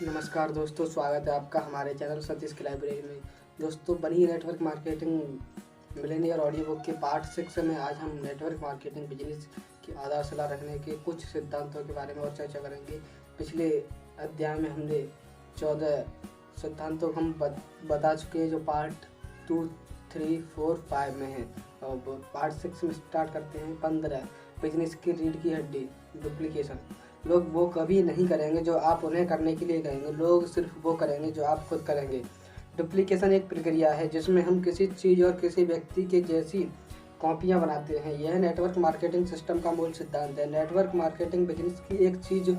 नमस्कार दोस्तों, स्वागत है आपका हमारे चैनल सतीश की लाइब्रेरी में। दोस्तों, बनी network marketing Millionaire audio book के पार्ट 6 में आज हम नेटवर्क मार्केटिंग बिजनेस की आधारशिला रखने के कुछ सिद्धांतों के बारे में और चर्चा करेंगे। पिछले अध्याय में हमने 14 सिद्धांतों हम बता चुके हैं, जो पार्ट 2, 3, 4, 5 में है। अब पार्ट 6 में स्टार्ट करते हैं। 15 बिजनेस की रीढ़ की हड्डी, डुप्लीकेशन। लोग वो कभी नहीं करेंगे जो आप उन्हें करने के लिए कहेंगे, लोग सिर्फ वो करेंगे जो आप खुद करेंगे। डुप्लीकेशन एक प्रक्रिया है जिसमें हम किसी चीज़ और किसी व्यक्ति के जैसी कॉपियां बनाते हैं। यह नेटवर्क मार्केटिंग सिस्टम का मूल सिद्धांत है। नेटवर्क मार्केटिंग बिजनेस की एक चीज़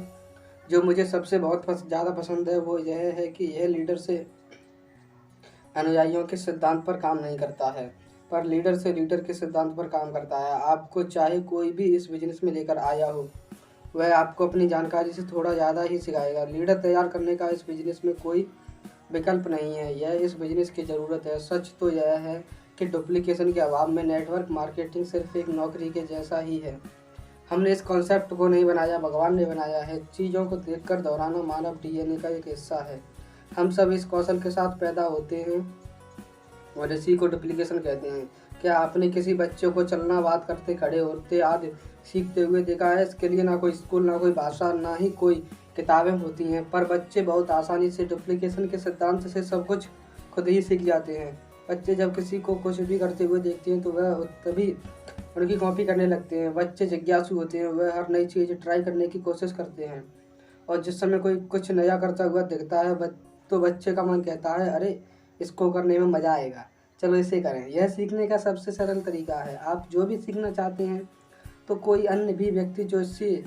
जो मुझे सबसे बहुत ज़्यादा पसंद है वो यह है कि यह लीडर से अनुयायियों के सिद्धांत पर काम नहीं करता है, पर लीडर से लीडर के सिद्धांत पर काम करता है। आपको चाहे कोई भी इस बिजनेस में लेकर आया हो, वह आपको अपनी जानकारी से थोड़ा ज़्यादा ही सिखाएगा। लीडर तैयार करने का इस बिजनेस में कोई विकल्प नहीं है, यह इस बिजनेस की ज़रूरत है। सच तो यह है कि डुप्लीकेशन के अभाव में नेटवर्क मार्केटिंग सिर्फ एक नौकरी के जैसा ही है। हमने इस कॉन्सेप्ट को नहीं बनाया, भगवान ने बनाया है। चीज़ों को देखकर दोहराना मानव डीएनए का एक हिस्सा है। हम सब इस कौशल के साथ पैदा होते हैं और इसी को डुप्लीकेशन कहते हैं। क्या आपने किसी बच्चे को चलना, बात करते, खड़े होते आदि सीखते हुए देखा है? इसके लिए ना कोई स्कूल, ना कोई भाषा, ना ही कोई किताबें होती हैं, पर बच्चे बहुत आसानी से डुप्लीकेशन के सिद्धांत से सब कुछ खुद ही सीख जाते हैं। बच्चे जब किसी को कुछ भी करते हुए देखते हैं तो वह तभी उनकी कॉपी करने लगते हैं। बच्चे जिज्ञासु होते हैं, वह हर नई चीज़ ट्राई करने की कोशिश करते हैं, और जिस समय कोई कुछ नया करता हुआ दिखता है तो बच्चे का मन कहता है, अरे इसको करने में मज़ा आएगा, चलो इसे करें। यह सीखने का सबसे सरल तरीका है। आप जो भी सीखना चाहते हैं तो कोई अन्य भी व्यक्ति जो इससे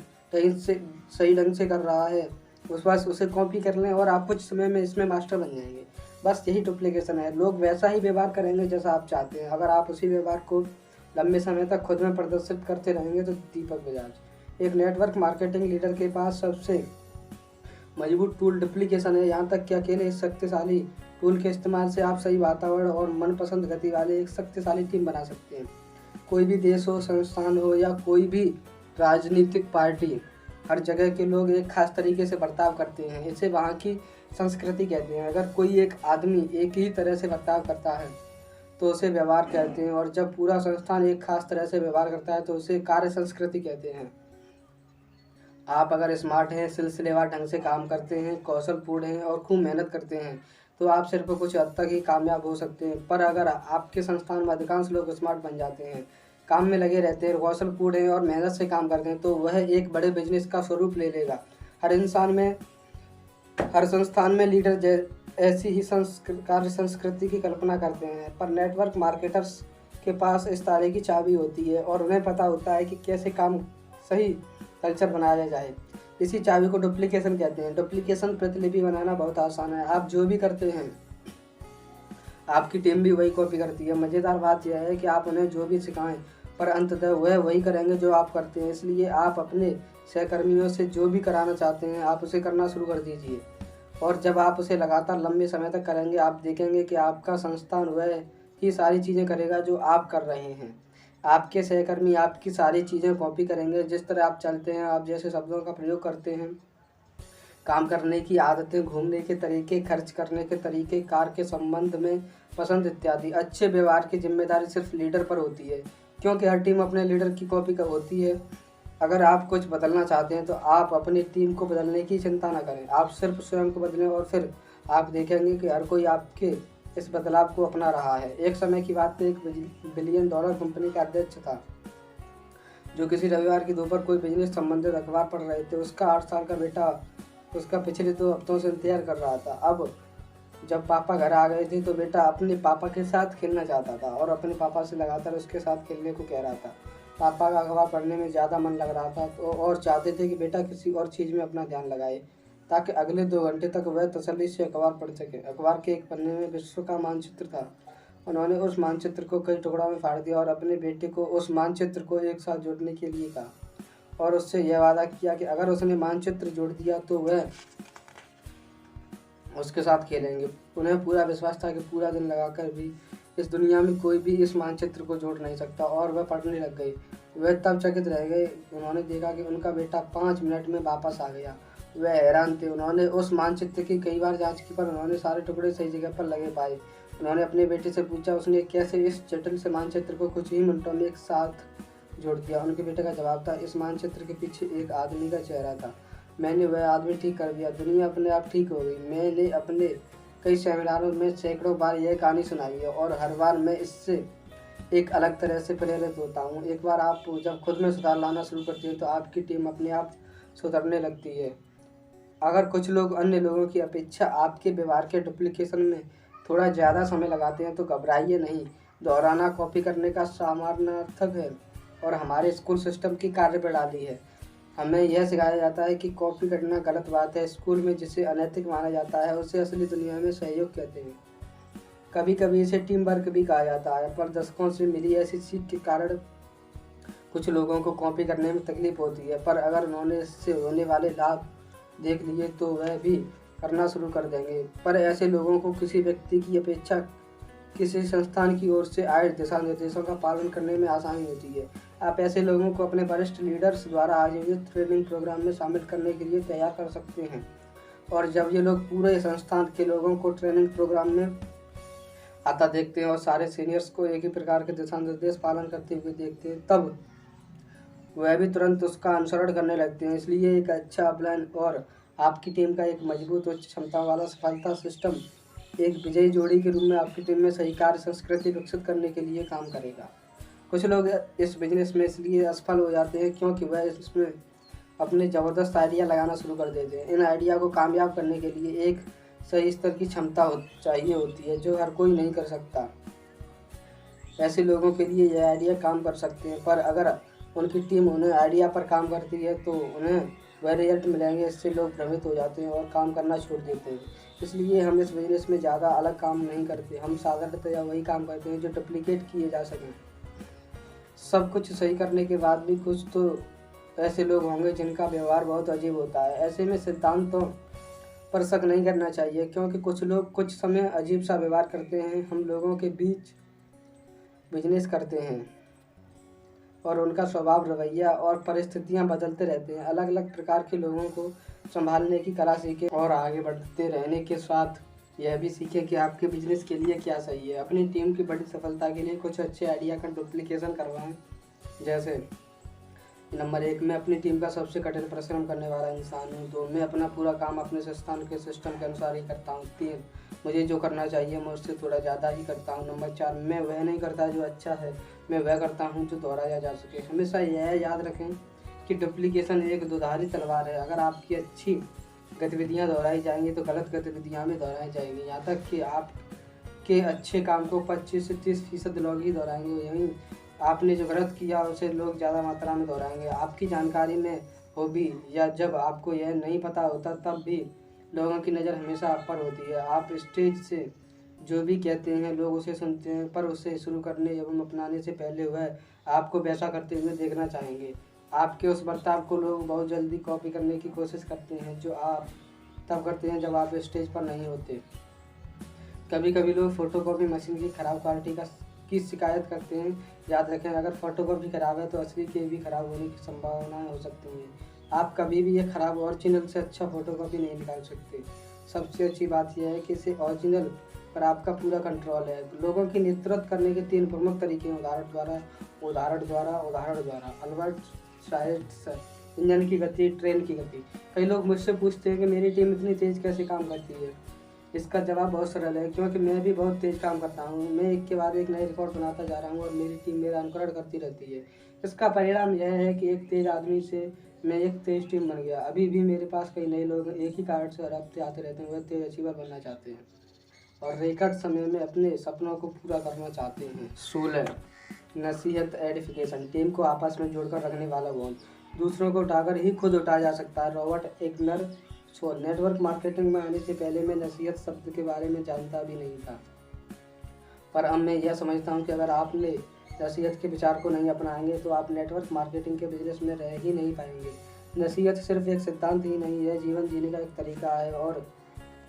सही ढंग से कर रहा है बस उसे कॉपी कर लें और आप कुछ समय में इसमें मास्टर बन जाएंगे। बस यही डुप्लीकेशन है। लोग वैसा ही व्यवहार करेंगे जैसा आप चाहते हैं। अगर आप उसी व्यवहार को लंबे समय तक खुद में प्रदर्शित करते रहेंगे तो दीपक बजाज। एक नेटवर्क मार्केटिंग लीडर के पास सबसे मजबूत टूल डुप्लीकेशन है। यहाँ तक कि अकेले इस शक्तिशाली टूल के इस्तेमाल से आप सही वातावरण और मनपसंद गति वाले एक शक्तिशाली टीम बना सकते हैं। कोई भी देश हो, संस्थान हो या कोई भी राजनीतिक पार्टी, हर जगह के लोग एक खास तरीके से बर्ताव करते हैं। इसे वहाँ की संस्कृति कहते हैं। अगर कोई एक आदमी एक ही तरह से बर्ताव करता है तो उसे व्यवहार कहते हैं, और जब पूरा संस्थान एक खास तरह से व्यवहार करता है तो उसे कार्य संस्कृति कहते हैं। आप अगर स्मार्ट हैं, सिलसिलेवार ढंग से काम करते हैं, कौशलपूर्ण हैं और खूब मेहनत करते हैं तो आप सिर्फ कुछ हद तक ही कामयाब हो सकते हैं। पर अगर आपके संस्थान में अधिकांश लोग स्मार्ट बन जाते हैं, काम में लगे रहते हैं, कौशलपूर्ण हैं और मेहनत से काम करते हैं, तो वह एक बड़े बिजनेस का स्वरूप ले लेगा। हर संस्थान में लीडर ऐसी ही कार्य संस्कृति की कल्पना करते हैं, पर नेटवर्क मार्केटर्स के पास इस ताले की चाबी होती है और उन्हें पता होता है कि कैसे काम सही कल्चर बनाया जाए। इसी चाबी को डुप्लीकेशन कहते हैं। डुप्लीकेशन प्रतिलिपि बनाना बहुत आसान है। आप जो भी करते हैं आपकी टीम भी वही कॉपी करती है। मज़ेदार बात यह है कि आप उन्हें जो भी सिखाएं पर अंततः वह वही करेंगे जो आप करते हैं। इसलिए आप अपने सहकर्मियों से जो भी कराना चाहते हैं आप उसे करना शुरू कर दीजिए, और जब आप उसे लगातार लंबे समय तक करेंगे आप देखेंगे कि आपका संस्थान वह ही सारी चीज़ें करेगा जो आप कर रहे हैं। आपके सहकर्मी आपकी सारी चीज़ें कॉपी करेंगे। जिस तरह आप चलते हैं, आप जैसे शब्दों का प्रयोग करते हैं, काम करने की आदतें, घूमने के तरीके, खर्च करने के तरीके, कार के संबंध में पसंद इत्यादि। अच्छे व्यवहार की जिम्मेदारी सिर्फ लीडर पर होती है, क्योंकि हर टीम अपने लीडर की कॉपी होती है। अगर आप कुछ बदलना चाहते हैं तो आप अपनी टीम को बदलने की चिंता न करें, आप सिर्फ स्वयं को बदलें और फिर आप देखेंगे कि हर कोई आपके इस बदलाव को अपना रहा है। एक समय की बात में एक $1 बिलियन कंपनी का अध्यक्ष था जो किसी रविवार की दोपहर कोई बिजनेस संबंधित अखबार पढ़ रहे थे। उसका 8 साल का बेटा उसका पिछले 2 हफ्तों से इंतजार कर रहा था। अब जब पापा घर आ गए थे तो बेटा अपने पापा के साथ खेलना चाहता था और अपने पापा से लगातार उसके साथ खेलने को कह रहा था। पापा का अखबार पढ़ने में ज़्यादा मन लग रहा था तो और चाहते थे कि बेटा किसी और चीज़ में अपना ध्यान लगाए ताकि अगले 2 घंटे तक वह तसल्ली से अखबार पढ़ सके। अखबार के एक पन्ने में विश्व का मानचित्र था। उन्होंने उस मानचित्र को कई टुकड़ों में फाड़ दिया और अपने बेटे को उस मानचित्र को एक साथ जोड़ने के लिए कहा, और उससे यह वादा किया कि अगर उसने मानचित्र जोड़ दिया तो वह उसके साथ खेलेंगे। उन्हें पूरा विश्वास था कि पूरा दिन लगाकर भी इस दुनिया में कोई भी इस मानचित्र को जोड़ नहीं सकता, और वह पढ़ने लग गई। वह तब चकित रह गए। उन्होंने देखा कि उनका बेटा 5 मिनट में वापस आ गया वह हैरान थे। उन्होंने उस मानचित्र की कई बार जांच की, पर उन्होंने सारे टुकड़े सही जगह पर लगे पाए। उन्होंने अपने बेटे से पूछा, उसने कैसे इस जटिल से मानचित्र को कुछ ही मिनटों में एक साथ जोड़ दिया। उनके बेटे का जवाब था, इस मानचित्र के पीछे एक आदमी का चेहरा था। मैंने वह आदमी ठीक कर दिया, दुनिया अपने आप ठीक हो गई। मैंने अपने कई सेमिनारों में सैकड़ों बार यह कहानी सुनाई है और हर बार मैं इससे एक अलग तरह से प्रेरित होता हूँ। एक बार आप जब खुद में सुधार लाना शुरू करती हैं तो आपकी टीम अपने आप सुधरने लगती है। अगर कुछ लोग अन्य लोगों की अपेक्षा आपके व्यवहार के डुप्लीकेशन में थोड़ा ज़्यादा समय लगाते हैं तो घबराइए नहीं। दोहराना कॉपी करने का समानार्थक है और हमारे स्कूल सिस्टम की कार्यप्रणाली है। हमें यह सिखाया जाता है कि कॉपी करना गलत बात है। स्कूल में जिसे अनैतिक माना जाता है उसे असली दुनिया में सहयोग कहते हैं। कभी कभी इसे टीम वर्क भी कहा जाता है, पर दशकों से मिली ऐसी सीख के कारण कुछ लोगों को कॉपी करने में तकलीफ होती है, पर अगर उन्होंने इससे होने वाले लाभ देख लिए तो वह भी करना शुरू कर देंगे। पर ऐसे लोगों को किसी व्यक्ति की अपेक्षा किसी संस्थान की ओर से आए दिशा निर्देशों का पालन करने में आसानी होती है। आप ऐसे लोगों को अपने वरिष्ठ लीडर्स द्वारा आयोजित ट्रेनिंग प्रोग्राम में शामिल करने के लिए तैयार कर सकते हैं, और जब ये लोग पूरे संस्थान के लोगों को ट्रेनिंग प्रोग्राम में आता देखते हैं और सारे सीनियर्स को एक ही प्रकार के दिशा निर्देश पालन करते हुए देखते हैं, तब वह भी तुरंत उसका अनुसरण करने लगते हैं। इसलिए एक अच्छा अपलाइन और आपकी टीम का एक मजबूत उच्च क्षमता वाला सफलता सिस्टम एक विजयी जोड़ी के रूप में आपकी टीम में सही कार्य संस्कृति विकसित करने के लिए काम करेगा। कुछ लोग इस बिजनेस में इसलिए असफल हो जाते हैं क्योंकि वह इसमें अपने ज़बरदस्त आइडिया लगाना शुरू कर देते हैं। इन आइडिया को कामयाब करने के लिए एक सही स्तर की क्षमता चाहिए होती है जो हर कोई नहीं कर सकता। ऐसे लोगों के लिए यह आइडिया काम कर सकते हैं, पर अगर उनकी टीम उन्हें आइडिया पर काम करती है तो उन्हें वह रिजल्ट मिलेंगे। इससे लोग भ्रमित हो जाते हैं और काम करना छोड़ देते हैं। इसलिए हम इस बिजनेस में ज़्यादा अलग काम नहीं करते। हम साधारणतया वही काम करते हैं जो डुप्लीकेट किए जा सकें। सब कुछ सही करने के बाद भी कुछ तो ऐसे लोग होंगे जिनका व्यवहार बहुत अजीब होता है। ऐसे में सिद्धांतों पर शक नहीं करना चाहिए, क्योंकि कुछ लोग कुछ समय अजीब सा व्यवहार करते हैं। हम लोगों के बीच बिजनेस करते हैं और उनका स्वभाव, रवैया और परिस्थितियां बदलते रहते हैं। अलग अलग प्रकार के लोगों को संभालने की कला सीखें और आगे बढ़ते रहने के साथ यह भी सीखें कि आपके बिजनेस के लिए क्या सही है। अपनी टीम की बड़ी सफलता के लिए कुछ अच्छे आइडिया का डुप्लीकेशन करवाएं। जैसे नंबर 1, मैं अपनी टीम का सबसे कठिन परिश्रम करने वाला इंसान हूँ। 2, मैं अपना पूरा काम अपने संस्थान के सिस्टम के अनुसार ही करता हूँ। 3, मुझे जो करना चाहिए मैं उससे थोड़ा ज़्यादा ही करता हूँ। नंबर 4, मैं वह नहीं करता जो अच्छा है, मैं वह करता हूँ जो दोहराया जा सके। हमेशा यह याद रखें कि डुप्लीकेशन एक दुधारी तलवार है। अगर आपकी अच्छी गतिविधियाँ दोहराई जाएंगी तो गलत गतिविधियाँ भी दोहराई जाएंगी, यहाँ तक कि आपके अच्छे काम को 25 से 30% लोग ही दोहराएंगे। यहीं आपने जो गलत किया उसे लोग ज़्यादा मात्रा में दोहराएंगे। आपकी जानकारी में हो भी या जब आपको यह नहीं पता होता तब भी लोगों की नज़र हमेशा आप पर होती है। आप स्टेज से जो भी कहते हैं लोग उसे सुनते हैं, पर उसे शुरू करने एवं अपनाने से पहले वह आपको वैसा करते हुए देखना चाहेंगे। आपके उस बर्ताव को लोग बहुत जल्दी कॉपी करने की कोशिश करते हैं जो आप तब करते हैं जब आप स्टेज पर नहीं होते। कभी कभी लोग फोटोकॉपी मशीन की खराब क्वालिटी की शिकायत करते हैं। याद रखें, अगर फोटोकॉपी खराब है तो असली के भी खराब होने की संभावनाएं हो सकती हैं। आप कभी भी एक खराब ओरिजिनल से अच्छा फोटोकॉपी नहीं निकाल सकते। सबसे अच्छी बात यह है कि इसे ओरिजिनल पर आपका पूरा कंट्रोल है। लोगों की नेतृत्व करने के 3 प्रमुख तरीके हैं: उदाहरण द्वारा। अल्बर्ट साइंस, इंजन की गति, ट्रेन की गति। कई लोग मुझसे पूछते हैं कि मेरी टीम इतनी तेज़ कैसे काम करती है। इसका जवाब बहुत सरल है, क्योंकि मैं भी बहुत तेज़ काम करता हूँ। मैं एक के बाद एक नए रिकॉर्ड बनाता जा रहा हूँ और मेरी टीम मेरा अनुकरण करती रहती है। इसका परिणाम यह है कि एक तेज़ आदमी से मैं एक तेज़ टीम बन गया। अभी भी मेरे पास कई नए लोग एक ही कारण से हर हफ्ते आते रहते हैं। वह तेज़ अचीवर बनना चाहते हैं और रिकॉर्ड समय में अपने सपनों को पूरा करना चाहते हैं। 16, नसीहत एडिफिकेशन, टीम को आपस में जोड़कर रखने वाला बॉन्ड। दूसरों को उठाकर ही खुद उठाया जा सकता है। रॉबर्ट एग्नर। नेटवर्क मार्केटिंग में आने से पहले मैं नसीहत शब्द के बारे में जानता भी नहीं था, पर अब मैं यह समझता हूँ कि अगर आपने नसीहत के विचार को नहीं अपनाएंगे तो आप नेटवर्क मार्केटिंग के बिजनेस में रह ही नहीं पाएंगे। नसीहत सिर्फ एक सिद्धांत ही नहीं है, जीवन जीने का एक तरीका है और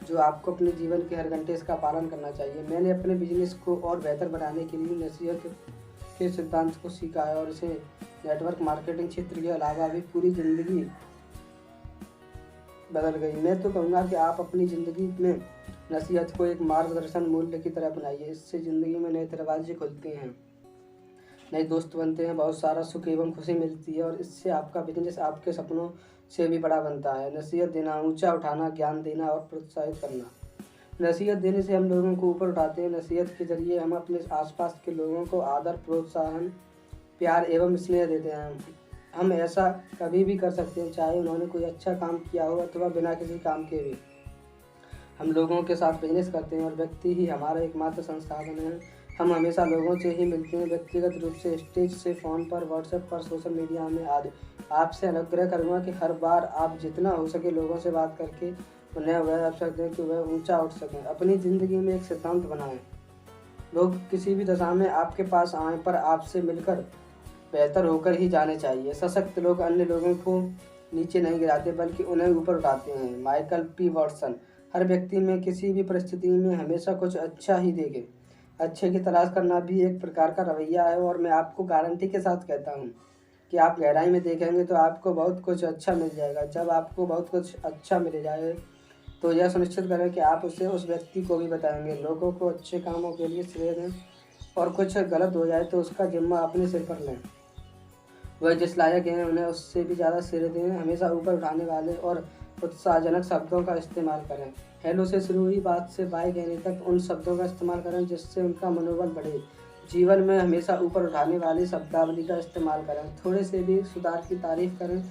जो आपको अपने जीवन के हर घंटे इसका पालन करना चाहिए। मैंने अपने बिजनेस को और बेहतर बनाने के लिए नसीहत के सिद्धांत को सीखा है और इसे नेटवर्क मार्केटिंग क्षेत्र के अलावा भी पूरी ज़िंदगी बदल गई। मैं तो कहूँगा कि आप अपनी ज़िंदगी में नसीहत को एक मार्गदर्शन मूल्य की तरह अपनाइए। इससे ज़िंदगी में नए दरवाजे खुलते हैं, नए दोस्त बनते हैं, बहुत सारा सुख एवं खुशी मिलती है और इससे आपका बिजनेस आपके सपनों से भी बड़ा बनता है। नसीहत देना, ऊंचा उठाना, ज्ञान देना और प्रोत्साहित करना। नसीहत देने से हम लोगों को ऊपर उठाते हैं। नसीहत के जरिए हम अपने आसपास के लोगों को आदर, प्रोत्साहन, प्यार एवं स्नेह देते हैं। हम ऐसा कभी भी कर सकते हैं, चाहे उन्होंने कोई अच्छा काम किया हो अथवा बिना किसी काम के भी। हम लोगों के साथ बिजनेस करते हैं और व्यक्ति ही हमारा एकमात्र संसाधन है। हम हमेशा लोगों से ही मिलते हैं, व्यक्तिगत रूप से, स्टेज से, फ़ोन पर, व्हाट्सएप पर, सोशल मीडिया में आदि। आपसे अनुग्रह करूँगा कि हर बार आप जितना हो सके लोगों से बात करके उन्हें वह अवसर दें कि वह ऊंचा उठ सकें। अपनी ज़िंदगी में एक सिद्धांत बनाएं, लोग किसी भी दशा में आपके पास आएँ पर आपसे मिलकर बेहतर होकर ही जाने चाहिए। सशक्त लोग अन्य लोगों को नीचे नहीं गिराते बल्कि उन्हें ऊपर उठाते हैं। Michael P Watson. हर व्यक्ति में किसी भी परिस्थिति में हमेशा कुछ अच्छा ही देखे। अच्छे की तलाश करना भी एक प्रकार का रवैया है और मैं आपको गारंटी के साथ कहता हूँ कि आप गहराई में देखेंगे तो आपको बहुत कुछ अच्छा मिल जाएगा। जब आपको बहुत कुछ अच्छा मिल जाए तो यह सुनिश्चित करें कि आप उसे उस व्यक्ति को भी बताएंगे। लोगों को अच्छे कामों के लिए श्रेय दें और कुछ गलत हो जाए तो उसका जिम्मा अपने सिर पर लें। वह जिस लायक हैं उन्हें उससे भी ज़्यादा श्रेय दें। हमेशा ऊपर उठाने वाले और उत्साहजनक शब्दों का इस्तेमाल करें। हेलो से शुरू हुई बात से बाय कहने तक उन शब्दों का इस्तेमाल करें जिससे उनका मनोबल बढ़े। जीवन में हमेशा ऊपर उठाने वाली शब्दावली का इस्तेमाल करें। थोड़े से भी सुधार की तारीफ करें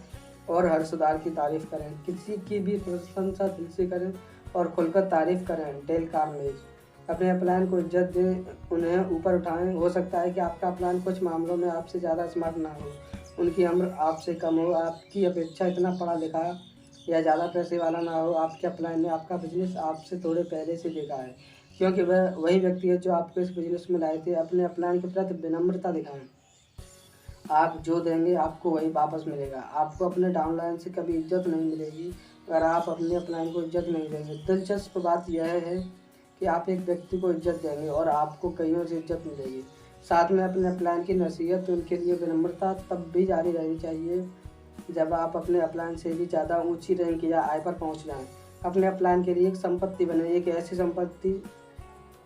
और हर सुधार की तारीफ करें। किसी की भी प्रशंसा दिल से करें और खुलकर तारीफ करें। Dale Carnegie. अपने प्लान को इज्जत दें, उन्हें ऊपर उठाएं। हो सकता है कि आपका प्लान कुछ मामलों में आपसे ज़्यादा स्मार्ट ना हो, उनकी उम्र आपसे कम हो, आपकी अपेक्षा इतना पढ़ा लिखा या ज़्यादा पैसे वाला ना हो। आपके प्लान ने आपका बिजनेस आपसे थोड़े पहले से देखा है, क्योंकि वह वही व्यक्ति है जो आपको इस बिजनेस में लाए थे। अपने प्लान के प्रति विनम्रता दिखाएं। आप जो देंगे आपको वही वापस मिलेगा। आपको अपने डाउनलाइन से कभी इज्जत नहीं मिलेगी अगर आप अपने अपलाइन को इज्जत नहीं देंगे। दिलचस्प बात यह है कि आप एक व्यक्ति को इज्जत देंगे और आपको कईयों से इज्जत मिलेगी। साथ में अपने अपलाइन की नसीहत, उनके लिए विनम्रता तब भी जारी रहनी चाहिए जब आप अपने अपलाइन से भी ज़्यादा ऊंची रैंक या आय पर पहुंच जाएं। अपने अपलाइन के लिए एक संपत्ति बने, एक ऐसी संपत्ति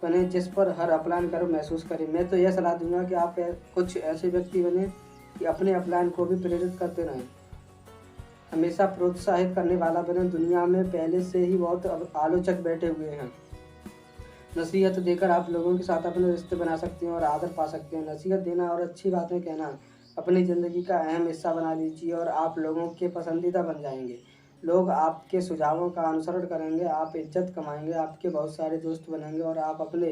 बने जिस पर हर अपलाइन गर्व महसूस करें। मैं तो यह सलाह दूंगा कि आप कुछ ऐसे व्यक्ति बने कि अपने अपलाइन को भी प्रेरित करते रहें, हमेशा प्रोत्साहित करने वाला बने। दुनिया में पहले से ही बहुत आलोचक बैठे हुए हैं। नसीहत देकर आप लोगों के साथ अपने रिश्ते बना सकते हैं और आदर पा सकते हैं। नसीहत देना और अच्छी बातें कहना अपनी ज़िंदगी का अहम हिस्सा बना लीजिए और आप लोगों के पसंदीदा बन जाएंगे। लोग आपके सुझावों का अनुसरण करेंगे, आप इज्जत कमाएंगे, आपके बहुत सारे दोस्त बनेंगे और आप अपने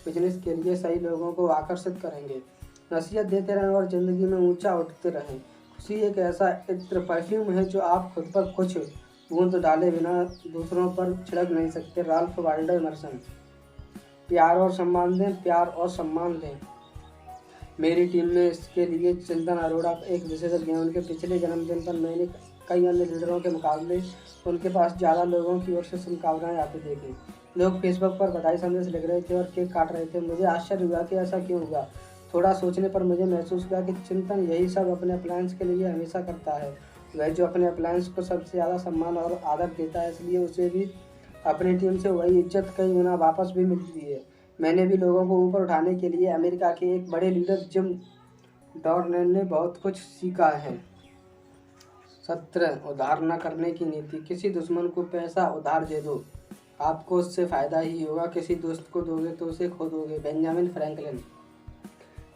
बिजनेस के लिए सही लोगों को आकर्षित करेंगे। नसीहत देते रहें और ज़िंदगी में ऊंचा उठते रहें। खुशी एक ऐसा इत्र परफ्यूम है जो आप खुद पर कुछ बूंद डाले बिना दूसरों पर छिड़क नहीं सकते। Ralph Waldo immersion. प्यार और सम्मान दें, प्यार और सम्मान दें। मेरी टीम में इसके लिए चिंतन अरोड़ा एक विशेषज्ञ हैं। उनके पिछले जन्मदिन पर मैंने कई अन्य लीडरों के मुकाबले उनके पास ज़्यादा लोगों की ओर से शुभकामनाएं आते देखे। लोग फेसबुक पर बधाई संदेश लिख रहे थे और केक काट रहे थे। मुझे आश्चर्य हुआ कि ऐसा क्यों हुआ। थोड़ा सोचने पर मुझे महसूस हुआ कि चिंतन यही सब अपने अप्लायंस के लिए हमेशा करता है। वह जो अपने अप्लायंस को सबसे ज़्यादा सम्मान और आदर देता है, इसलिए उसे भी अपनी टीम से वही इज्जत कई गुना वापस भी मिलती है। मैंने भी लोगों को ऊपर उठाने के लिए अमेरिका के एक बड़े लीडर जिम डॉर्नेल ने बहुत कुछ सीखा है। 17 उधार न करने की नीति। किसी दुश्मन को पैसा उधार दे दो, आपको उससे फ़ायदा ही होगा। किसी दोस्त को दोगे तो उसे खो दोगे। Benjamin Franklin.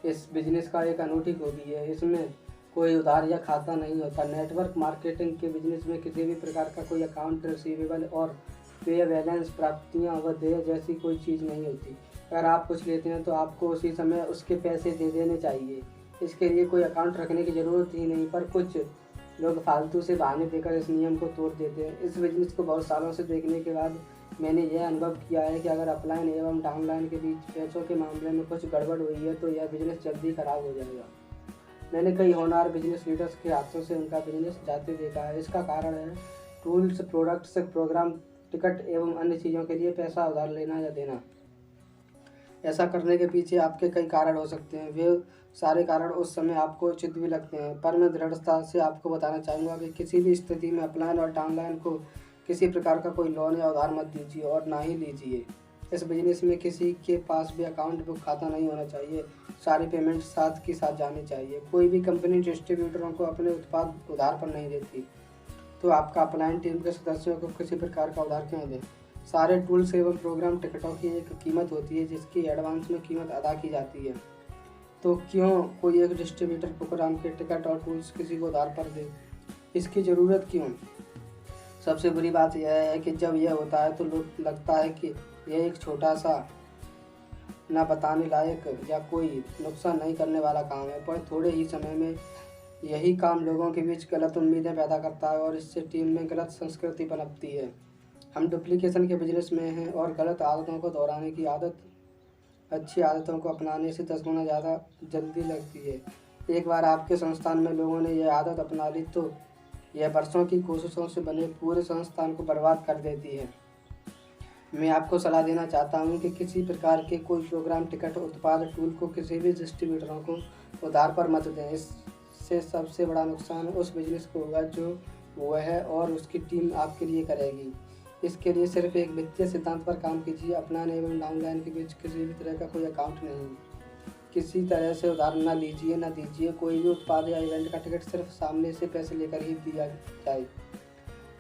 इस बिजनेस का एक अनूठी खूबी है, इसमें कोई उधार या खाता नहीं होता। नेटवर्क मार्केटिंग के बिजनेस में किसी भी प्रकार का कोई अकाउंट रिसीवेबल और पे बैलेंस, प्राप्तियाँ व देय जैसी कोई चीज़ नहीं होती। अगर आप कुछ लेते हैं तो आपको उसी समय उसके पैसे दे देने चाहिए। इसके लिए कोई अकाउंट रखने की ज़रूरत ही नहीं, पर कुछ लोग फालतू से बहाने देकर इस नियम को तोड़ देते हैं। इस बिजनेस को बहुत सालों से देखने के बाद मैंने यह अनुभव किया है कि अगर अपलाइन एवं डाउनलाइन के बीच पैसों के मामले में कुछ गड़बड़ हुई है तो यह बिजनेस जल्दी खराब हो जाएगा। मैंने कई होनहार बिजनेस लीडर्स के हाथों से उनका बिजनेस जाते देखा है। इसका कारण है टूल्स, प्रोडक्ट्स, प्रोग्राम, टिकट एवं अन्य चीज़ों के लिए पैसा उधार लेना या देना। ऐसा करने के पीछे आपके कई कारण हो सकते हैं। वे सारे कारण उस समय आपको उचित भी लगते हैं, पर मैं दृढ़ता से आपको बताना चाहूँगा कि किसी भी स्थिति में अपलाइन और डाउनलाइन को किसी प्रकार का कोई लोन या उधार मत दीजिए और ना ही लीजिए। इस बिजनेस में किसी के पास भी अकाउंट बुक खाता नहीं होना चाहिए। सारी पेमेंट साथ के साथ जानी चाहिए। कोई भी कंपनी डिस्ट्रीब्यूटरों को अपने उत्पाद उधार पर नहीं देती, तो आपका अपलाइन टीम के सदस्यों को किसी प्रकार का उधार क्यों दें। सारे टूल्स एवं प्रोग्राम टिकटों की एक कीमत होती है जिसकी एडवांस में कीमत अदा की जाती है। तो क्यों कोई एक डिस्ट्रीब्यूटर प्रोग्राम के टिकट और टूल्स किसी को उधार पर दे, इसकी ज़रूरत क्यों। सबसे बुरी बात यह है कि जब यह होता है तो लोग लगता है कि यह एक छोटा सा ना बताने लायक या कोई नुकसान नहीं करने वाला काम है, पर थोड़े ही समय में यही काम लोगों के बीच गलत उम्मीदें पैदा करता है और इससे टीम में गलत संस्कृति पनपती है। हम डुप्लीकेशन के बिजनेस में हैं और गलत आदतों को दोहराने की आदत अच्छी आदतों को अपनाने से 10 गुना ज़्यादा जल्दी लगती है। एक बार आपके संस्थान में लोगों ने यह आदत अपना ली तो यह वर्षों की कोशिशों से बने पूरे संस्थान को बर्बाद कर देती है। मैं आपको सलाह देना चाहता हूं कि किसी प्रकार के कोई प्रोग्राम टिकट उत्पाद टूल को किसी भी डिस्ट्रीब्यूटरों को उधार पर मत दें। इससे सबसे बड़ा नुकसान उस बिजनेस को होगा जो वह और उसकी टीम आपके लिए करेगी। इसके लिए सिर्फ एक वित्तीय सिद्धांत पर काम कीजिए। अपलाइन एवं डाउनलाइन के बीच किसी भी तरह का कोई अकाउंट नहीं, किसी तरह से उधार ना लीजिए ना दीजिए। कोई भी उत्पाद या इवेंट का टिकट सिर्फ सामने से पैसे लेकर ही दिया जाए।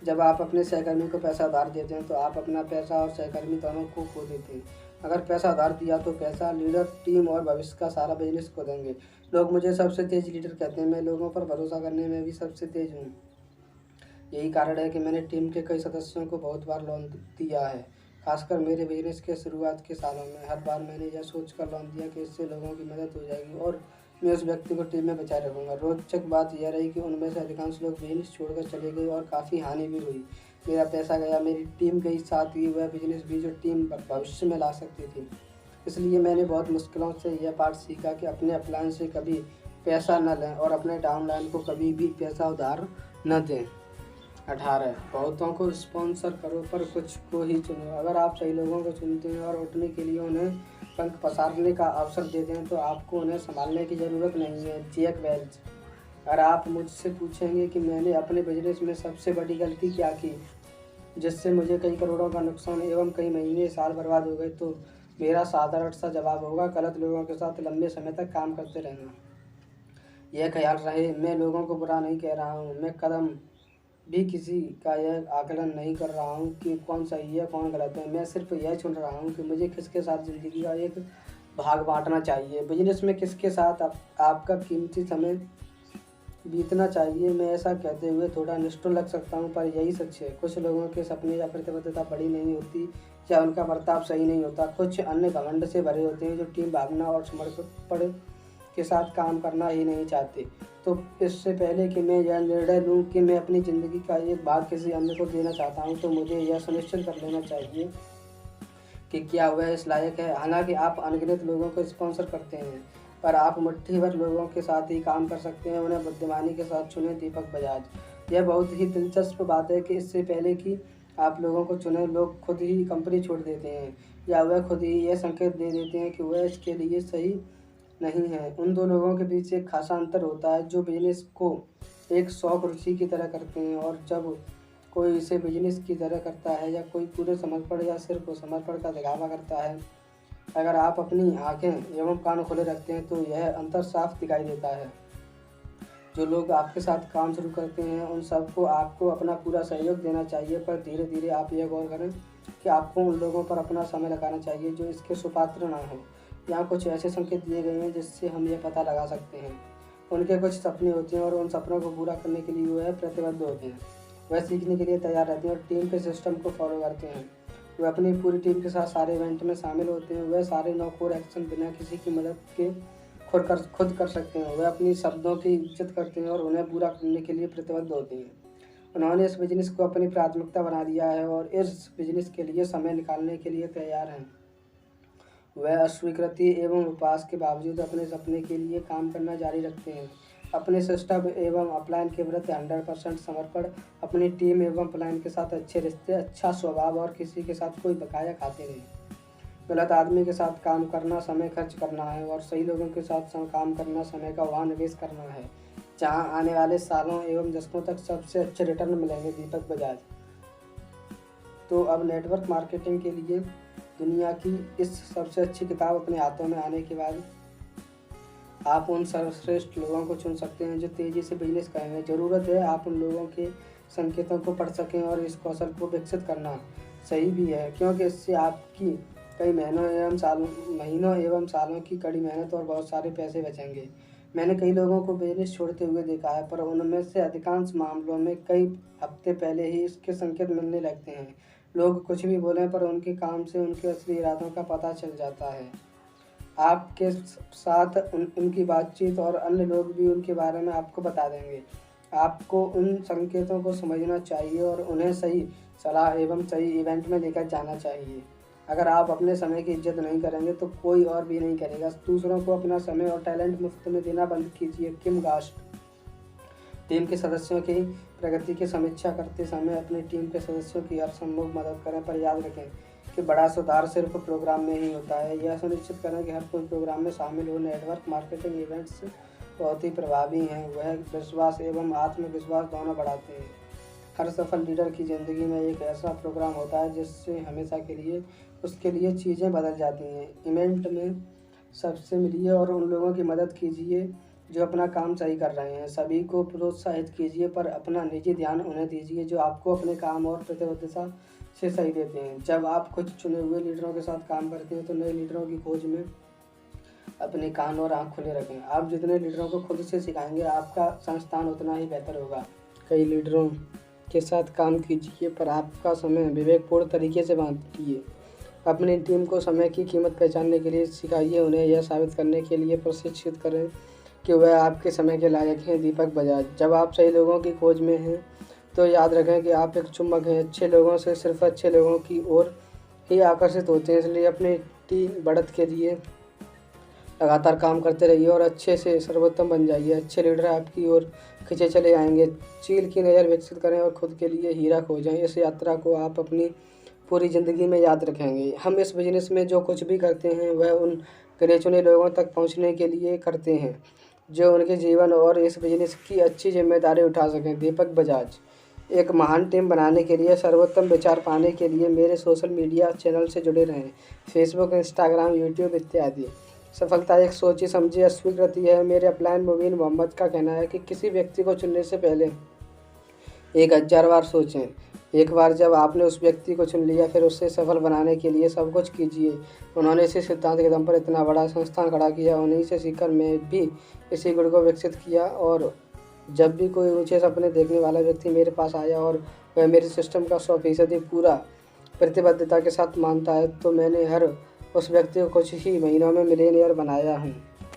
जब आप अपने सहकर्मी को पैसा उधार देते हैं तो आप अपना पैसा और सहकर्मी दोनों को खो देते हैं। अगर पैसा उधार दिया तो पैसा, लीडर, टीम और भविष्य का सारा बिजनेस खो देंगे। लोग मुझे सबसे तेज लीडर कहते हैं। मैं लोगों पर भरोसा करने में भी सबसे तेज हूँ। यही कारण है कि मैंने टीम के कई सदस्यों को बहुत बार लोन दिया है, खासकर मेरे बिजनेस के शुरुआत के सालों में। हर बार मैंने यह सोचकर लोन दिया कि इससे लोगों की मदद हो जाएगी और मैं उस व्यक्ति को टीम में बचाए रखूंगा। रोचक बात यह रही कि उनमें से अधिकांश लोग बिजनेस छोड़कर चले गए और काफ़ी हानि भी हुई। मेरा पैसा गया, मेरी टीम गई, साथ ही वह बिजनेस भी जो टीम भविष्य में ला सकती थी। इसलिए मैंने बहुत मुश्किलों से यह पाठ सीखा कि अपने अपलाइन से कभी पैसा न लें और अपने डाउनलाइन को कभी भी पैसा उधार न दें। 18 बहुतों को स्पॉन्सर करो पर कुछ को ही चुनो। अगर आप सही लोगों को चुनते हैं और उठने के लिए उन्हें पंख पसारने का अवसर देते हैं तो आपको उन्हें संभालने की ज़रूरत नहीं है। Jack Welch. अगर आप मुझसे पूछेंगे कि मैंने अपने बिजनेस में सबसे बड़ी गलती क्या की जिससे मुझे कई करोड़ों का नुकसान एवं कई महीने साल बर्बाद हो गए, तो मेरा साधारण सा जवाब होगा गलत लोगों के साथ लंबे समय तक काम करते रहना। यह ख्याल रहे, मैं लोगों को बुरा नहीं कह रहा हूँ। मैं कदम भी किसी का यह आकलन नहीं कर रहा हूँ कि कौन सही है कौन गलत है। मैं सिर्फ यह चुन रहा हूँ कि मुझे किसके साथ ज़िंदगी का एक भाग बांटना चाहिए, बिजनेस में किसके साथ आपका कीमती समय बीतना चाहिए। मैं ऐसा कहते हुए थोड़ा निष्ठुर लग सकता हूँ पर यही सच है। कुछ लोगों के सपने या प्रतिबद्धता बड़ी नहीं होती या उनका बर्ताव सही नहीं होता। कुछ अन्य घमंड से भरे होते हैं जो टीम भावना और समर्पण के साथ काम करना ही नहीं चाहते। तो इससे पहले कि मैं यह निर्णय लूँ कि मैं अपनी ज़िंदगी का एक भाग किसी अन्य को देना चाहता हूँ, तो मुझे यह सुनिश्चित कर लेना चाहिए कि क्या वह इस लायक है। हालांकि आप अनगिनत लोगों को स्पॉन्सर करते हैं पर आप मुट्ठी भर लोगों के साथ ही काम कर सकते हैं। उन्हें बुद्धिमानी के साथ चुनें। दीपक बजाज। यह बहुत ही दिलचस्प बात है कि इससे पहले कि आप लोगों को चुनें, लोग खुद ही कंपनी छोड़ देते हैं या वह खुद ही यह संकेत दे देते हैं कि वह इसके लिए सही नहीं है। उन दो लोगों के बीच एक खासा अंतर होता है, जो बिजनेस को एक शौक रुचि की तरह करते हैं और जब कोई इसे बिजनेस की तरह करता है या कोई पूरे समर्पण या सिर्फ समर्पण का दिखावा करता है। अगर आप अपनी आंखें एवं कान खुले रखते हैं तो यह अंतर साफ दिखाई देता है। जो लोग आपके साथ काम शुरू करते हैं उन सबको आपको अपना पूरा सहयोग देना चाहिए, पर धीरे धीरे आप यह गौर करें कि आपको उन लोगों पर अपना समय लगाना चाहिए जो इसके सुपात्र ना हो। यहाँ कुछ ऐसे संकेत दिए गए हैं जिससे हम यह पता लगा सकते हैं। उनके कुछ सपने होते हैं और उन सपनों को पूरा करने के लिए वह प्रतिबद्ध होते हैं। वह सीखने के लिए तैयार रहते हैं और टीम के सिस्टम को फॉलो करते हैं। वह अपनी पूरी टीम के साथ सारे इवेंट में शामिल होते हैं। वह सारे 9 कोर एक्शन बिना किसी की मदद के खुद कर सकते हैं। वह अपनी शब्दों की इज्जत करते हैं और उन्हें पूरा करने के लिए प्रतिबद्ध होते हैं। उन्होंने इस बिजनेस को अपनी प्राथमिकता बना दिया है और इस बिजनेस के लिए समय निकालने के लिए तैयार हैं। वह अस्वीकृति एवं उपवास के बावजूद अपने सपने के लिए काम करना जारी रखते हैं। अपने सिस्टम एवं अपलाइन के प्रति 100% समर्पण, अपनी टीम एवं अपलाइन के साथ अच्छे रिश्ते, अच्छा स्वभाव और किसी के साथ कोई बकाया खाते नहीं। गलत आदमी के साथ काम करना समय खर्च करना है और सही लोगों के साथ काम करना समय का वहाँ निवेश करना है जहाँ आने वाले सालों एवं दशकों तक सबसे अच्छे रिटर्न मिलेंगे। दीपक बजाज। तो अब नेटवर्क मार्केटिंग के लिए दुनिया की इस सबसे अच्छी किताब अपने हाथों में आने के बाद आप उन सर्वश्रेष्ठ लोगों को चुन सकते हैं जो तेज़ी से बिजनेस करेंगे। ज़रूरत है आप उन लोगों के संकेतों को पढ़ सकें और इस कौशल को विकसित करना सही भी है, क्योंकि इससे आपकी कई महीनों एवं सालों की कड़ी मेहनत और बहुत सारे पैसे बचेंगे। मैंने कई लोगों को बिजनेस छोड़ते हुए देखा है, पर उनमें से अधिकांश मामलों में कई हफ्ते पहले ही इसके संकेत मिलने लगते हैं। लोग कुछ भी बोलें, पर उनके काम से उनके असली इरादों का पता चल जाता है। आपके साथ उनकी बातचीत और अन्य लोग भी उनके बारे में आपको बता देंगे। आपको उन संकेतों को समझना चाहिए और उन्हें सही सलाह एवं सही इवेंट में लेकर जाना चाहिए। अगर आप अपने समय की इज्जत नहीं करेंगे तो कोई और भी नहीं करेगा। दूसरों को अपना समय और टैलेंट मुफ्त में देना बंद कीजिए। किम गास्ट। टीम के सदस्यों की प्रगति की समीक्षा करते समय अपनी टीम के सदस्यों की हर संभव मदद करें, पर याद रखें कि बड़ा सुधार सिर्फ प्रोग्राम में ही होता है। यह सुनिश्चित करें कि हर कोई प्रोग्राम में शामिल हो। नेटवर्क मार्केटिंग इवेंट्स बहुत ही प्रभावी हैं। वह विश्वास एवं आत्मविश्वास दोनों बढ़ाते हैं। हर सफल लीडर की ज़िंदगी में एक ऐसा प्रोग्राम होता है जिससे हमेशा के लिए उसके लिए चीज़ें बदल जाती हैं। इवेंट में सबसे मिलिए और उन लोगों की मदद कीजिए जो अपना काम सही कर रहे हैं। सभी को प्रोत्साहित कीजिए, पर अपना निजी ध्यान उन्हें दीजिए जो आपको अपने काम और प्रतिबद्धता से सही देते हैं। जब आप कुछ चुने हुए लीडरों के साथ काम करते हैं तो नए लीडरों की खोज में अपने कान और आँख खुले रखें। आप जितने लीडरों को खुद से सिखाएंगे आपका संस्थान उतना ही बेहतर होगा। कई लीडरों के साथ काम कीजिए, पर आपका समय विवेकपूर्ण तरीके से बांटिए। अपनी टीम को समय की कीमत पहचानने के लिए सिखाइए। उन्हें यह साबित करने के लिए प्रशिक्षित करें कि वह आपके समय के लायक हैं। दीपक बजाज। जब आप सही लोगों की खोज में हैं तो याद रखें कि आप एक चुम्बक हैं। अच्छे लोगों से सिर्फ अच्छे लोगों की ओर ही आकर्षित होते हैं। इसलिए अपनी टीम बढ़त के लिए लगातार काम करते रहिए और अच्छे से सर्वोत्तम बन जाइए। अच्छे लीडर आपकी ओर खींचे चले आएंगे। चील की नज़र विकसित करें और खुद के लिए हीरा खोजें। इस यात्रा को आप अपनी पूरी ज़िंदगी में याद रखेंगे। हम इस बिजनेस में जो कुछ भी करते हैं वह उन गिने चुने लोगों तक पहुंचने के लिए करते हैं जो उनके जीवन और इस बिजनेस की अच्छी जिम्मेदारी उठा सकें। दीपक बजाज। एक महान टीम बनाने के लिए सर्वोत्तम विचार पाने के लिए मेरे सोशल मीडिया चैनल से जुड़े रहें। फेसबुक, इंस्टाग्राम, यूट्यूब इत्यादि। सफलता एक सोची समझी स्वीकृति है। मेरे अपलाइन मुबीन मोहम्मद का कहना है कि किसी व्यक्ति को चुनने से पहले 1000 बार सोचें। एक बार जब आपने उस व्यक्ति को चुन लिया फिर उससे सफल बनाने के लिए सब कुछ कीजिए। उन्होंने इसी सिद्धांत के दम पर इतना बड़ा संस्थान खड़ा किया। उन्हीं से सीखकर मैं भी इसी गुण को विकसित किया और जब भी कोई ऊंचे सपने देखने वाला व्यक्ति मेरे पास आया और वह मेरे सिस्टम का 100% पूरा प्रतिबद्धता के साथ मानता है तो मैंने हर उस व्यक्ति को कुछ ही महीनों में मिलियनेयर बनाया हूँ।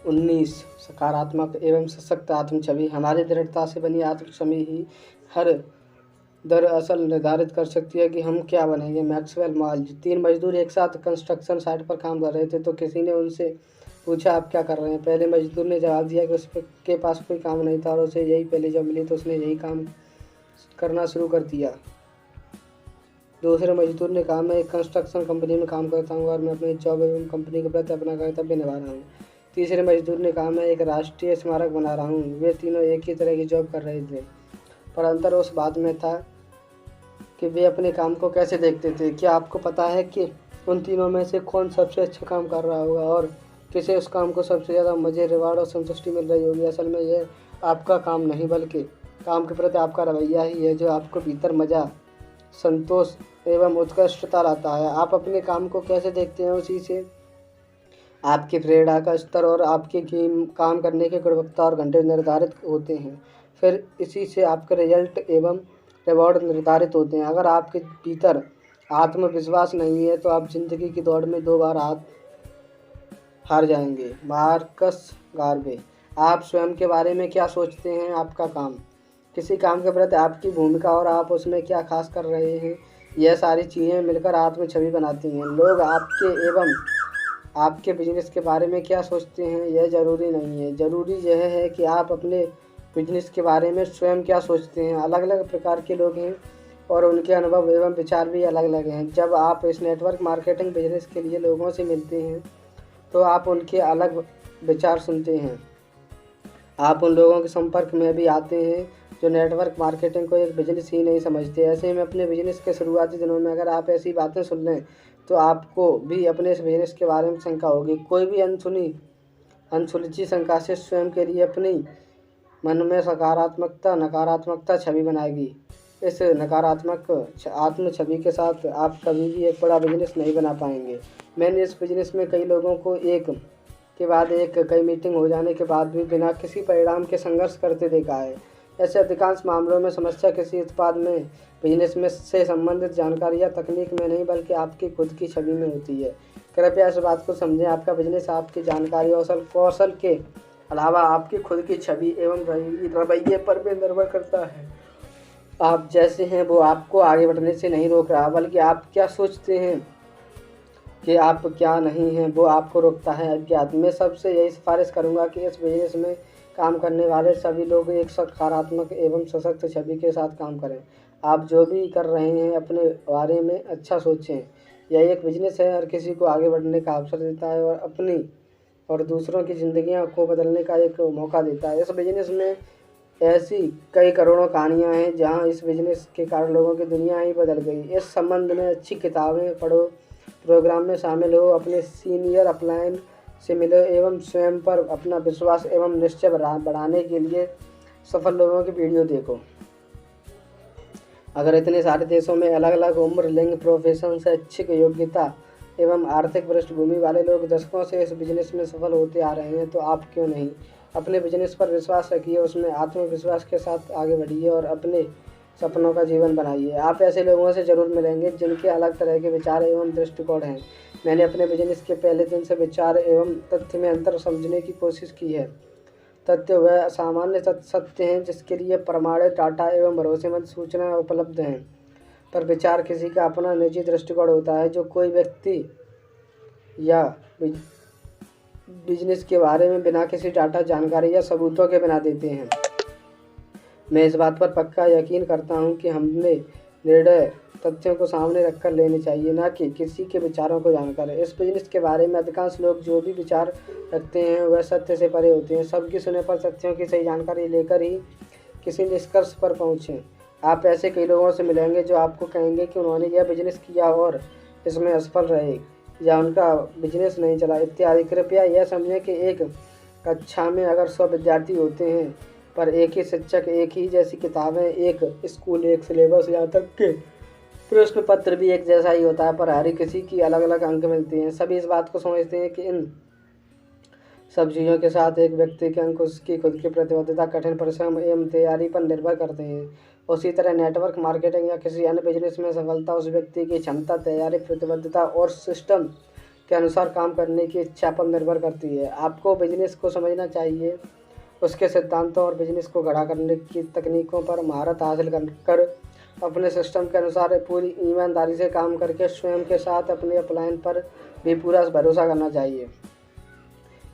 19 सकारात्मक एवं सशक्त आत्म छवि। हमारी दृढ़ता से बनी आत्म छवि ही हर दरअसल निर्धारित कर सकती है कि हम क्या बनेंगे। मैक्सवेल मॉल्ज। 3 मजदूर एक साथ कंस्ट्रक्शन साइट पर काम कर रहे थे तो किसी ने उनसे पूछा आप क्या कर रहे हैं। पहले मजदूर ने जवाब दिया कि उसके पास कोई काम नहीं था और उसे यही पहली जॉब मिली तो उसने यही काम करना शुरू कर दिया। दूसरे मजदूर ने कहा मैं एक कंस्ट्रक्शन कंपनी में काम करता हूँ और मैं अपनी जॉब एवं कंपनी के प्रति अपना कर्तव्य निभा रहा हूँ। तीसरे मजदूर ने कहा मैं एक राष्ट्रीय स्मारक बना रहा हूँ। वे तीनों एक ही तरह की जॉब कर रहे थे, पर अंतर उस बात में था कि वे अपने काम को कैसे देखते थे। क्या आपको पता है कि उन तीनों में से कौन सबसे अच्छा काम कर रहा होगा और किसे उस काम को सबसे ज़्यादा मज़े, रिवार्ड और संतुष्टि मिल रही होगी। असल में यह आपका काम नहीं बल्कि काम के प्रति आपका रवैया ही है जो आपको भीतर मज़ा, संतोष एवं उत्कृष्टता लाता है। आप अपने काम को कैसे देखते हैं उसी से आपकी प्रेरणा का स्तर और आपके काम करने की गुणवत्ता और घंटे निर्धारित होते हैं। फिर इसी से आपके रिजल्ट एवं रिवॉर्ड निर्धारित होते हैं। अगर आपके भीतर आत्मविश्वास नहीं है तो आप जिंदगी की दौड़ में 2 बार हार जाएंगे। मार्कस गार्वे। आप स्वयं के बारे में क्या सोचते हैं। आपका काम, किसी काम के प्रति आपकी भूमिका और आप उसमें क्या खास कर रहे हैं, यह सारी चीज़ें मिलकर आत्म छवि बनाती हैं। लोग आपके एवं आपके बिजनेस के बारे में क्या सोचते हैं यह ज़रूरी नहीं है, ज़रूरी यह है कि आप अपने बिजनेस के बारे में स्वयं क्या सोचते हैं। अलग अलग प्रकार के लोग हैं और उनके अनुभव एवं विचार भी अलग अलग हैं। जब आप इस नेटवर्क मार्केटिंग बिजनेस के लिए लोगों से मिलते हैं तो आप उनके अलग विचार सुनते हैं। आप उन लोगों के संपर्क में भी आते हैं जो नेटवर्क मार्केटिंग को एक बिजनेस ही नहीं समझते। ऐसे में अपने बिजनेस के शुरुआती दिनों में अगर आप ऐसी बातें सुन लें तो आपको भी अपने इस बिजनेस के बारे में शंका होगी। कोई भी अनसुलझी शंका से स्वयं के लिए अपनी मन में नकारात्मकता छवि बनाएगी। इस नकारात्मक आत्म छवि के साथ आप कभी भी एक बड़ा बिजनेस नहीं बना पाएंगे। मैंने इस बिजनेस में कई लोगों को एक के बाद एक कई मीटिंग हो जाने के बाद भी बिना किसी परिणाम के संघर्ष करते देखा है। ऐसे अधिकांश मामलों में समस्या किसी उत्पाद में बिजनेस में से संबंधित जानकारी या तकनीक में नहीं बल्कि आपकी खुद की छवि में होती है। कृपया इस बात को समझें, आपका बिजनेस आपकी जानकारी और कौशल के अलावा आपकी खुद की छवि एवं रवैये पर भी निर्भर करता है। आप जैसे हैं वो आपको आगे बढ़ने से नहीं रोक रहा, बल्कि आप क्या सोचते हैं कि आप क्या नहीं हैं वो आपको रोकता है। अज्ञात मैं सबसे यही सिफारिश करूंगा कि इस बिजनेस में काम करने वाले सभी लोग एक सकारात्मक एवं सशक्त छवि के साथ काम करें। आप जो भी कर रहे हैं अपने बारे में अच्छा सोचें। यह एक बिजनेस है, हर किसी को आगे बढ़ने का अवसर देता है और अपनी और दूसरों की ज़िंदगियों को बदलने का एक मौका देता है। इस बिजनेस में ऐसी कई करोड़ों कहानियाँ हैं जहाँ इस बिजनेस के कारण लोगों की दुनिया ही बदल गई। इस संबंध में अच्छी किताबें पढ़ो, प्रोग्राम में शामिल हो, अपने सीनियर अपलाइन से मिलो एवं स्वयं पर अपना विश्वास एवं निश्चय बढ़ाने के लिए सफल लोगों की वीडियो देखो। अगर इतने सारे देशों में अलग अलग उम्र, लिंग, प्रोफेशन, शैक्षिक योग्यता एवं आर्थिक पृष्ठभूमि वाले लोग दशकों से इस बिजनेस में सफल होते आ रहे हैं तो आप क्यों नहीं। अपने बिजनेस पर विश्वास रखिए, उसमें आत्मविश्वास के साथ आगे बढ़िए और अपने सपनों का जीवन बनाइए। आप ऐसे लोगों से जरूर मिलेंगे जिनके अलग तरह के विचार एवं दृष्टिकोण हैं। मैंने अपने बिजनेस के पहले दिन से विचार एवं तथ्य में अंतर समझने की कोशिश की है। तथ्य वह सामान्य सत्य हैं जिसके लिए प्रमाणित डाटा एवं भरोसेमंद सूचना उपलब्ध हैं, पर विचार किसी का अपना निजी दृष्टिकोण होता है जो कोई व्यक्ति या बिजनेस के बारे में बिना किसी डाटा, जानकारी या सबूतों के बना देते हैं। मैं इस बात पर पक्का यकीन करता हूं कि हमने निर्णय तथ्यों को सामने रखकर लेने चाहिए, ना कि किसी के विचारों को जानकर। इस बिजनेस के बारे में अधिकांश लोग जो भी विचार रखते हैं वह सत्य से परे होते हैं। सबकी सुने पर तथ्यों की सही जानकारी लेकर ही किसी निष्कर्ष पर पहुँचें। आप ऐसे कई लोगों से मिलेंगे जो आपको कहेंगे कि उन्होंने यह बिजनेस किया और इसमें असफल रहे या उनका बिजनेस नहीं चला इत्यादि। कृपया यह समझें कि एक कक्षा में अगर 100 विद्यार्थी होते हैं पर एक ही शिक्षक, एक ही जैसी किताबें, एक स्कूल, एक सिलेबस, यहाँ तक के प्रश्न पत्र भी एक जैसा ही होता है, पर हर किसी की अलग अलग अंक मिलते हैं। सभी इस बात को समझते हैं कि इन सब चीज़ों के साथ एक व्यक्ति के अंक उसकी खुद की प्रतिबद्धता, कठिन परिश्रम एवं तैयारी पर निर्भर करते हैं। उसी तरह नेटवर्क मार्केटिंग या किसी अन्य बिजनेस में सफलता उस व्यक्ति की क्षमता, तैयारी, प्रतिबद्धता और सिस्टम के अनुसार काम करने की इच्छा पर निर्भर करती है। आपको बिजनेस को समझना चाहिए, उसके सिद्धांतों और बिजनेस को खड़ा करने की तकनीकों पर महारत हासिल कर अपने सिस्टम के अनुसार पूरी ईमानदारी से काम करके स्वयं के साथ अपने अपलाइन पर भी पूरा भरोसा करना चाहिए।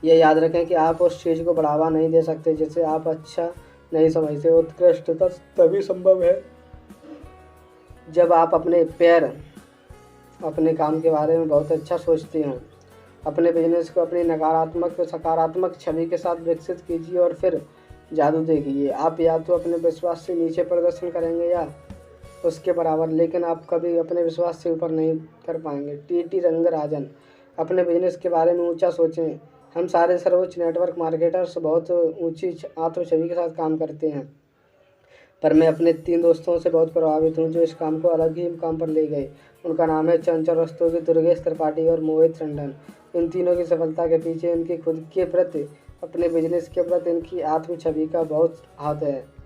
ये याद रखें कि आप उस चीज़ को बढ़ावा नहीं दे सकते जिसे आप अच्छा नहीं समझते। उत्कृष्टता तभी संभव है जब आप अपने काम के बारे में बहुत अच्छा सोचते हों। अपने बिजनेस को अपनी सकारात्मक छवि के साथ विकसित कीजिए और फिर जादू देखिए। आप या तो अपने विश्वास से नीचे प्रदर्शन करेंगे या उसके बराबर, लेकिन आप कभी अपने विश्वास से ऊपर नहीं कर पाएंगे। टी रंगराजन। अपने बिजनेस के बारे में ऊंचा सोचें। हम सारे सर्वोच्च नेटवर्क मार्केटर्स बहुत ऊंची आत्म छवि के साथ काम करते हैं, पर मैं अपने 3 दोस्तों से बहुत प्रभावित हूँ जो इस काम को अलग ही मुकाम पर ले गए। उनका नाम है चंचल रस्तोगी, दुर्गेश त्रिपाठी और मोहित टंडन। इन तीनों की सफलता के पीछे इनकी खुद के प्रति, अपने बिजनेस के प्रति इनकी आत्म छवि का बहुत हाथ है।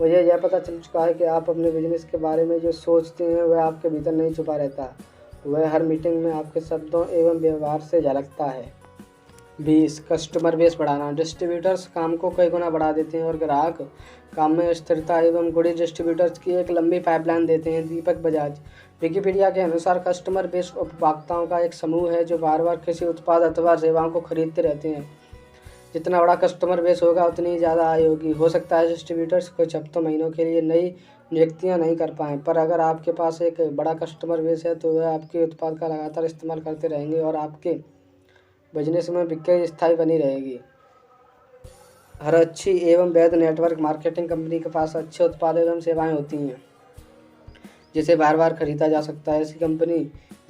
मुझे यह पता चल चुका है कि आप अपने बिजनेस के बारे में जो सोचते हैं वह आपके भीतर नहीं छुपा रहता, वह हर मीटिंग में आपके शब्दों एवं व्यवहार से झलकता है। 20 कस्टमर बेस बढ़ाना। डिस्ट्रीब्यूटर्स काम को कई गुना बढ़ा देते हैं और ग्राहक काम में स्थिरता एवं गुडी डिस्ट्रीब्यूटर्स की एक लंबी पाइपलाइन देते हैं। दीपक बजाज। विकिपीडिया के अनुसार कस्टमर बेस उपभोक्ताओं का एक समूह है जो बार बार किसी उत्पाद अथवा सेवाओं को खरीदते रहते हैं। जितना बड़ा कस्टमर बेस होगा उतनी ज़्यादा आय होगी। हो सकता है डिस्ट्रीब्यूटर्स कुछ हफ्तों, महीनों के लिए नई नियुक्तियाँ नहीं कर पाएँ, पर अगर आपके पास एक बड़ा कस्टमर बेस है तो वह आपके उत्पाद का लगातार इस्तेमाल करते रहेंगे और आपके बिजनेस में बिक्री स्थायी बनी रहेगी। हर अच्छी एवं वैध नेटवर्क मार्केटिंग कंपनी के पास अच्छे उत्पाद एवं सेवाएं होती हैं जिसे बार बार खरीदा जा सकता है। ऐसी कंपनी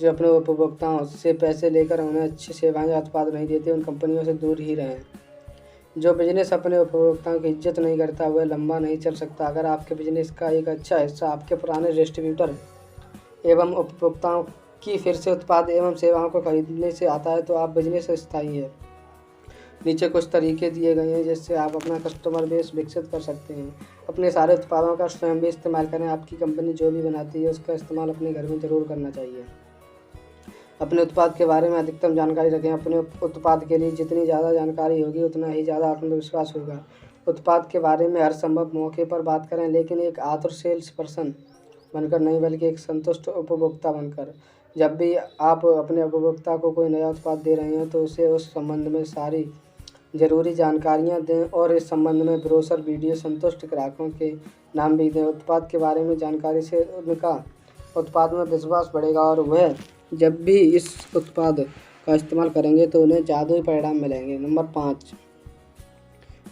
जो अपने उपभोक्ताओं से पैसे लेकर उन्हें अच्छी सेवाएं या उत्पाद नहीं देती, उन कंपनियों से दूर ही रहें। जो बिजनेस अपने उपभोक्ताओं की इज्जत नहीं करता वह लंबा नहीं चल सकता। अगर आपके बिजनेस का एक अच्छा हिस्सा आपके पुराने डिस्ट्रीब्यूटर एवं उपभोक्ताओं की फिर से उत्पाद एवं सेवाओं को खरीदने से आता है तो आप बिजनेस स्थायी है। नीचे कुछ तरीके दिए गए हैं जिससे आप अपना कस्टमर बेस विकसित कर सकते हैं। अपने सारे उत्पादों का स्वयं भी इस्तेमाल करें। आपकी कंपनी जो भी बनाती है उसका इस्तेमाल अपने घर में ज़रूर करना चाहिए। अपने उत्पाद के बारे में अधिकतम जानकारी रखें। अपने उत्पाद के लिए जितनी ज़्यादा जानकारी होगी उतना ही ज़्यादा आत्मविश्वास होगा। उत्पाद के बारे में हर संभव मौके पर बात करें, लेकिन एक आतुर सेल्स पर्सन बनकर नहीं बल्कि एक संतुष्ट उपभोक्ता बनकर। जब भी आप अपने उपभोक्ता को कोई नया उत्पाद दे रहे हैं तो उसे उस संबंध में सारी ज़रूरी जानकारियाँ दें और इस संबंध में ब्रोशर, वीडियो, संतुष्ट ग्राहकों के नाम भी दें। उत्पाद के बारे में जानकारी से उनका उत्पाद में विश्वास बढ़ेगा और वह जब भी इस उत्पाद का इस्तेमाल करेंगे तो उन्हें जादुई परिणाम मिलेंगे। नंबर 5,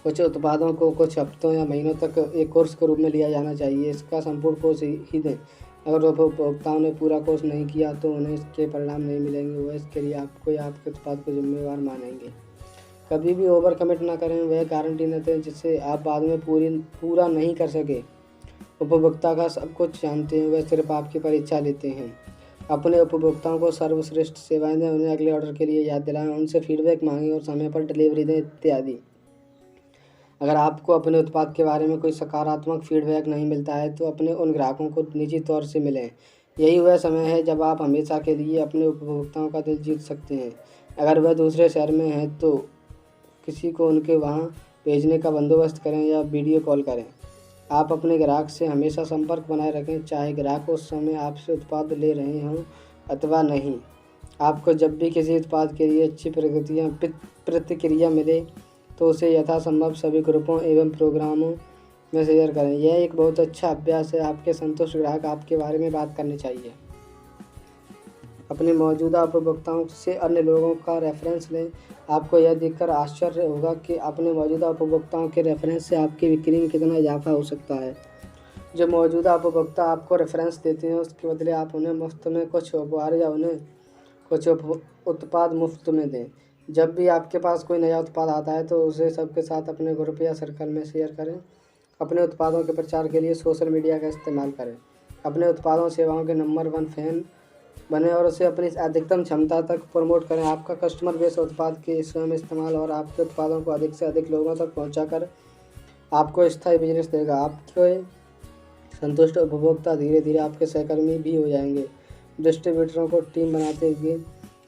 कुछ उत्पादों को कुछ हफ्तों या महीनों तक एक कोर्स के रूप में लिया जाना चाहिए। इसका संपूर्ण कोर्स ही दें। अगर उपभोक्ताओं ने पूरा कोर्स नहीं किया तो उन्हें इसके परिणाम नहीं मिलेंगे। वह इसके लिए आपको या आपके उत्पाद को जिम्मेवार मानेंगे। कभी भी ओवर कमिट ना करें, वह गारंटी न दें जिससे आप बाद में पूरा नहीं कर सके। उपभोक्ता का सब कुछ जानते हैं, वह सिर्फ आपकी परीक्षा लेते हैं। अपने उपभोक्ताओं को सर्वश्रेष्ठ सेवाएं दें, उन्हें अगले ऑर्डर के लिए याद दिलाएं, उनसे फीडबैक मांगें और समय पर डिलीवरी दें इत्यादि। अगर आपको अपने उत्पाद के बारे में कोई सकारात्मक फीडबैक नहीं मिलता है तो अपने उन ग्राहकों को निजी तौर से मिलें। यही वह समय है जब आप हमेशा के लिए अपने उपभोक्ताओं का दिल जीत सकते हैं। अगर वह दूसरे शहर में हैं तो किसी को उनके वहाँ भेजने का बंदोबस्त करें या वीडियो कॉल करें। आप अपने ग्राहक से हमेशा संपर्क बनाए रखें, चाहे ग्राहक उस समय आपसे उत्पाद ले रहे हों अथवा नहीं। आपको जब भी किसी उत्पाद के लिए अच्छी प्रतिक्रिया मिले तो उसे यथासंभव सभी ग्रुपों एवं प्रोग्रामों में शेयर करें। यह एक बहुत अच्छा अभ्यास है। आपके संतुष्ट ग्राहक आपके बारे में बात करने चाहिए। अपने मौजूदा उपभोक्ताओं से अन्य लोगों का रेफरेंस लें। आपको यह देखकर आश्चर्य होगा कि अपने मौजूदा उपभोक्ताओं के रेफरेंस से आपकी बिक्री में कितना इजाफा हो सकता है। जो मौजूदा उपभोक्ता आपको रेफरेंस देते हैं उसके बदले आप उन्हें मुफ्त में कुछ उपहार या उन्हें कुछ उत्पाद मुफ्त में दें। जब भी आपके पास कोई नया उत्पाद आता है तो उसे सबके साथ अपने ग्रुप या सर्कल में शेयर करें। अपने उत्पादों के प्रचार के लिए सोशल मीडिया का इस्तेमाल करें। अपने उत्पादों सेवाओं के नंबर 1 फैन बने और उसे अपनी अधिकतम क्षमता तक प्रमोट करें। आपका कस्टमर बेस उत्पाद के स्वयं इस्तेमाल और आपके उत्पादों को अधिक से अधिक लोगों तक पहुंचाकर आपको स्थायी बिजनेस देगा। आपके संतुष्ट उपभोक्ता धीरे धीरे आपके सहकर्मी भी हो जाएंगे। डिस्ट्रीब्यूटरों को टीम बनाते हुए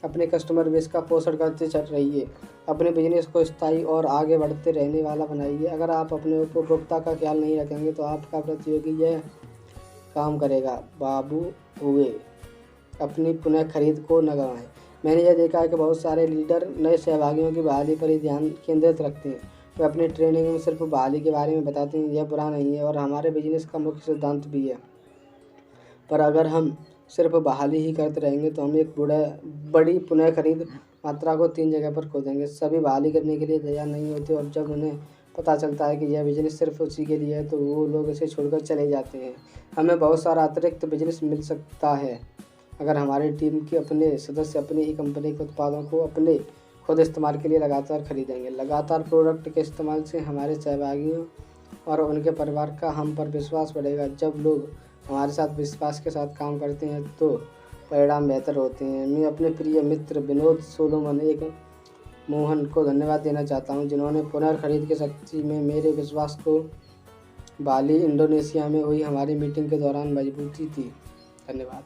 अपने कस्टमर बेस का पोषण करते चल रहिए। अपने बिजनेस को स्थायी और आगे बढ़ते रहने वाला बनाइए। अगर आप अपने उपभोक्ता का ख्याल नहीं रखेंगे तो आपका प्रतियोगी यह काम करेगा। बाबू हुए अपनी पुनः खरीद को न गंवाएं। मैंने यह देखा है कि बहुत सारे लीडर नए सहभागियों की बहाली पर ही ध्यान केंद्रित रखते हैं। वे अपनी ट्रेनिंग में सिर्फ बहाली के बारे में बताते हैं। यह बुरा नहीं है और हमारे बिजनेस का मुख्य सिद्धांत भी है, पर अगर हम सिर्फ बहाली ही करते रहेंगे तो हम एक बड़ी पुनः खरीद मात्रा को 3 जगह पर खो देंगे। सभी बहाली करने के लिए तैयार नहीं होते और जब उन्हें पता चलता है कि यह बिजनेस सिर्फ उसी के लिए है तो वो लोग इसे छोड़कर चले जाते हैं। हमें बहुत सारा अतिरिक्त बिजनेस मिल सकता है अगर हमारी टीम के अपने सदस्य अपनी ही कंपनी के उत्पादों को अपने खुद इस्तेमाल के लिए लगातार खरीदेंगे। लगातार प्रोडक्ट के इस्तेमाल से हमारे सहभागियों और उनके परिवार का हम पर विश्वास बढ़ेगा। जब लोग हमारे साथ विश्वास के साथ काम करते हैं तो परिणाम बेहतर होते हैं। मैं अपने प्रिय मित्र विनोद सोलोमन मोहन को धन्यवाद देना चाहता हूं, जिन्होंने पुनर्खरीद की शक्ति में मेरे विश्वास को बाली, इंडोनेशिया में हुई हमारी मीटिंग के दौरान मजबूती दी। धन्यवाद।